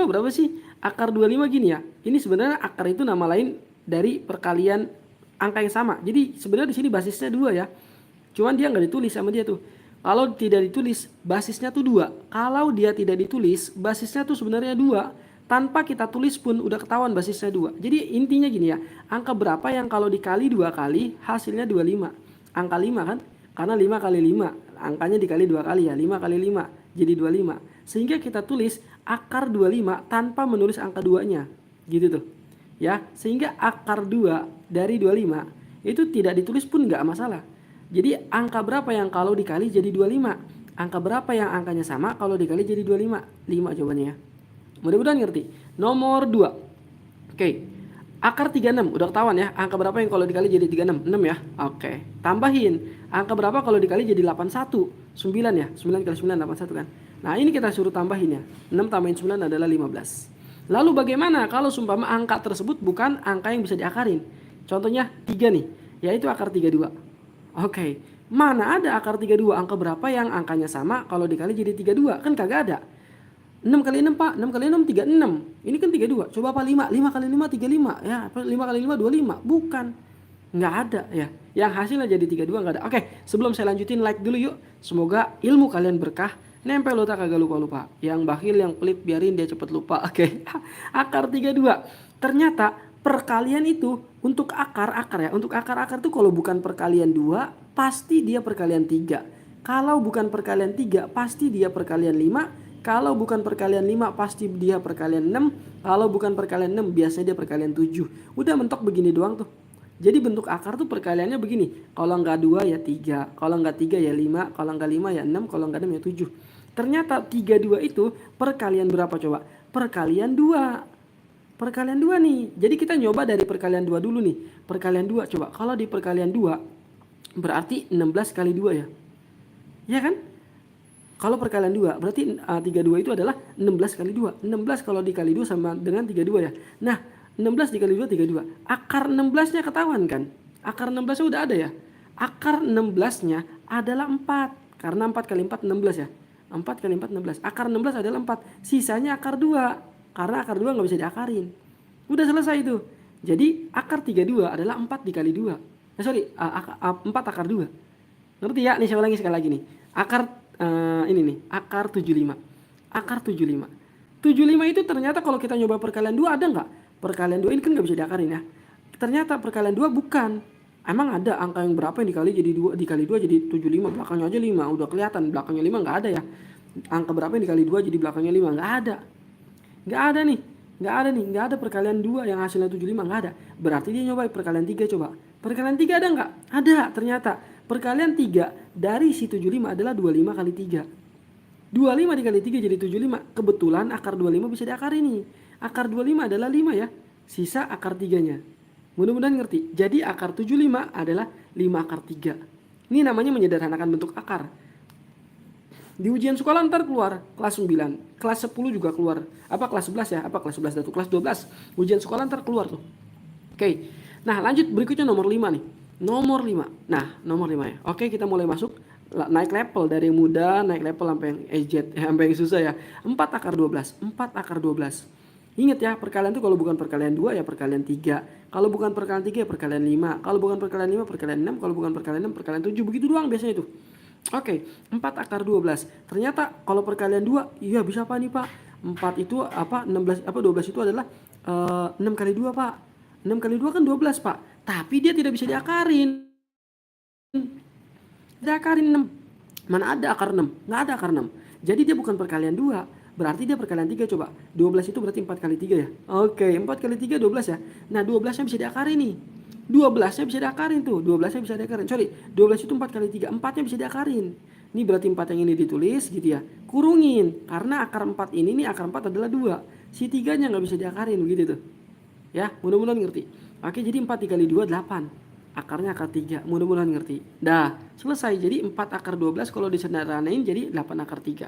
25 berapa sih? Akar 25 gini ya. Ini sebenarnya akar itu nama lain dari perkalian angka yang sama. Jadi sebenarnya di sini basisnya 2 ya. Cuman dia nggak ditulis sama dia tuh. Kalau tidak ditulis basisnya tuh 2. Kalau dia tidak ditulis basisnya tuh sebenarnya 2. Tanpa kita tulis pun udah ketahuan basisnya 2. Jadi intinya gini ya. Angka berapa yang kalau dikali 2 kali hasilnya 25? Angka 5 kan? Karena 5 kali 5. Angkanya dikali 2 kali ya. 5 kali 5 jadi 25. Sehingga kita tulis akar 25 tanpa menulis angka 2-nya. Gitu tuh. Ya, sehingga akar 2 dari 25 itu tidak ditulis pun nggak masalah. Jadi angka berapa yang kalau dikali jadi 25? Angka berapa yang angkanya sama kalau dikali jadi 25? 5 jawabannya ya. Mudah-mudahan ngerti. Nomor 2. Oke. Akar 36 udah ketahuan ya. Angka berapa yang kalau dikali jadi 36? 6 ya. Oke. Tambahin. Angka berapa kalau dikali jadi 81? 9 ya. 9 kali 9 81 kan. Nah, ini kita suruh tambahin ya. 6 tambahin 9 adalah 15. Lalu bagaimana kalau seumpama angka tersebut bukan angka yang bisa diakarin? Contohnya 3 nih, yaitu akar 32. Oke, mana ada akar 32? Angka berapa yang angkanya sama kalau dikali jadi 32? Kan kagak ada. 6 kali 6 pak, 6 kali 6 36. Ini kan 32. Coba apa 5? 5 kali 5 35. Ya, 5 kali 5 25. Bukan. Nggak ada ya. Yang hasilnya jadi 32 nggak ada. Oke, sebelum saya lanjutin like dulu yuk. Semoga ilmu kalian berkah. Nempel otak kagak lupa-lupa. Yang bakhil, yang pelit biarin dia cepet lupa. Oke. Akar 32. Ternyata perkalian itu untuk akar-akar ya. Untuk akar-akar itu kalau bukan perkalian 2, pasti dia perkalian 3. Kalau bukan perkalian 3, pasti dia perkalian 5. Kalau bukan perkalian 5, pasti dia perkalian 6. Kalau bukan perkalian 6, biasanya dia perkalian 7. Udah mentok begini doang tuh. Jadi bentuk akar tuh perkaliannya begini. Kalau nggak 2 ya 3. Kalau nggak 3 ya 5. Kalau nggak 5 ya 6. Kalau nggak 6 ya 7. Ternyata 32 itu perkalian berapa coba? Perkalian 2. Perkalian 2 nih. Jadi kita nyoba dari perkalian 2 dulu nih. Perkalian 2 coba. Kalau di perkalian 2 berarti 16 kali 2 ya. Ya kan? Kalau perkalian 2 berarti 32 itu adalah 16 kali 2. 16 kalau dikali 2 sama dengan 32 ya. Nah, 16 dikali 2 32. Akar 16-nya ketahuan kan? Akar 16-nya udah ada ya. Akar 16-nya adalah 4. Karena 4 kali 4 16 ya. 4 kali 4 16. Akar 16 adalah 4. Sisanya akar 2. Karena akar 2 nggak bisa diakarin. Udah selesai itu. Jadi akar 32 adalah 4 dikali 2. 4 akar 2. Ngerti ya? Nih saya ulangi sekali lagi nih. Akar ini nih. Akar 75. Akar 75. 75 itu ternyata kalau kita nyoba perkalian 2 ada nggak? Perkalian 2 ini kan nggak bisa diakarin ya. Ternyata perkalian 2 bukan. Emang ada angka yang berapa yang dikali jadi 2 dikali 2 jadi 75, belakangnya aja 5, udah kelihatan belakangnya 5 nggak ada ya. Angka berapa yang dikali 2 jadi belakangnya 5 nggak ada. Nggak ada nih. Nggak ada perkalian 2 yang hasilnya 75 nggak ada. Berarti dia nyoba perkalian 3 coba. Perkalian 3 ada nggak? Ada ternyata. Perkalian 3 dari si 75 adalah 25 kali 3. 25 dikali 3 jadi 75. Kebetulan akar 25 bisa diakarin nih. Akar 25 adalah 5 ya. Sisa akar 3-nya. Mudah-mudahan ngerti. Jadi akar 75 adalah 5 akar 3. Ini namanya menyederhanakan bentuk akar. Di ujian sekolah ntar keluar kelas 9. Kelas 10 juga keluar. Apa kelas 11 ya? Apa kelas 11 datu? Kelas 12. Ujian sekolah ntar keluar tuh. Oke. Nah lanjut berikutnya nomor 5 nih. Nomor 5. Nah nomor 5 ya. Oke kita mulai masuk. Naik level dari mudah naik level sampai yang sampai yang susah ya. 4 akar 12. 4 akar 12. Ingat ya, perkalian itu kalau bukan perkalian 2 ya perkalian 3. Kalau bukan perkalian 3 ya perkalian 5. Kalau bukan perkalian 5 perkalian 6. Kalau bukan perkalian 6 perkalian 7. Begitu doang biasanya itu. Oke, 4 akar 12. Ternyata kalau perkalian 2, iya bisa apa nih Pak? 4 itu apa? 16 apa 12 itu adalah 6 kali 2 Pak. 6 kali 2 kan 12 Pak. Tapi dia tidak bisa diakarin. Diakarin 6. Mana ada akar 6? Nggak ada akar 6. Jadi dia bukan perkalian 2. Berarti dia perkalian 3 coba. 12 itu berarti 4 kali 3 ya. Oke, 4 kali 3 12 ya. Nah 12-nya bisa diakarin nih. 12-nya bisa diakarin tuh. 12-nya bisa diakarin. Sorry, 12 itu 4 kali 3. 4-nya bisa diakarin. Ini berarti 4 yang ini ditulis gitu ya. Kurungin. Karena akar 4 ini nih akar 4 adalah 2. Si 3-nya nggak bisa diakarin begitu tuh. Ya, mudah-mudahan ngerti. Oke, jadi 4 dikali 2 8. Akarnya akar 3. Mudah-mudahan ngerti. Dah, selesai. Jadi 4 akar 12 kalau disederhanain jadi 8 akar 3.